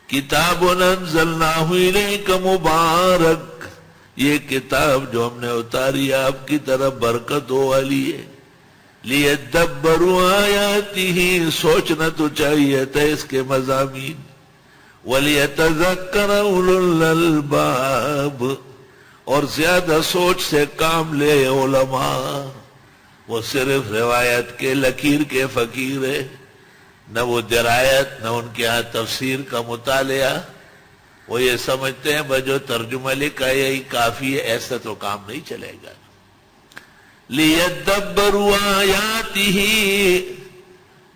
کتاب انزلناہ الیک مبارک، یہ کتاب جو ہم نے اتاری آپ کی طرف برکتوں والی ہے، لیدبروا آیاتہ، سوچنا تو چاہیے تھا اس کے مضامین، ولیتذکر اولو الالباب، اور زیادہ سوچ سے کام لے علماء۔ وہ صرف روایت کے لکیر کے فقیر ہے، نہ وہ درایت نہ ان کے ہاں تفسیر کا مطالعہ۔ وہ یہ سمجھتے ہیں جو ترجمہ لکھا ہے یہی کافی ہے، ایسا تو کام نہیں چلے گا۔ لیدبروا آیاتہ،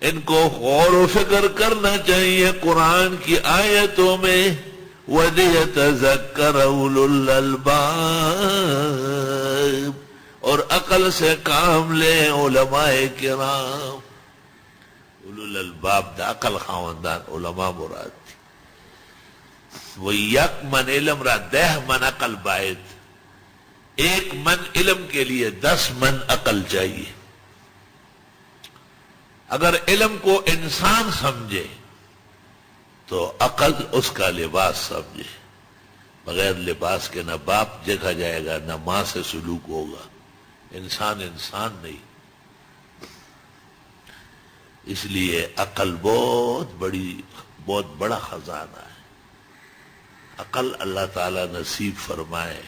ان کو غور و فکر کرنا چاہیے قرآن کی آیتوں میں، وَلِيَتَذَكَّرَ أُولُو الْأَلْبَابِ، اور عقل سے کام لیں علماء کرام۔ اولو الالباب دا عقل خاوندان علماء مراد تھی۔ وہ یک من علم را 10 من عقل باید، 1 من علم کے لیے 10 من عقل چاہیے۔ اگر علم کو انسان سمجھے تو عقل اس کا لباس سمجھے، بغیر لباس کے نہ باپ دیکھا جائے گا نہ ماں سے سلوک ہوگا، انسان نہیں۔ اس لیے عقل بہت بڑا خزانہ ہے۔ عقل اللہ تعالیٰ نصیب فرمائے،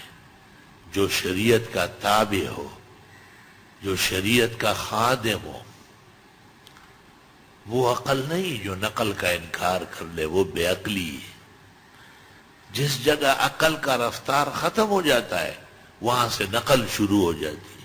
جو شریعت کا تابع ہو، جو شریعت کا خادم ہو، وہ عقل نہیں جو نقل کا انکار کر لے، وہ بے عقلی ہے۔ جس جگہ عقل کا رفتار ختم ہو جاتا ہے وہاں سے نقل شروع ہو جاتی ہے۔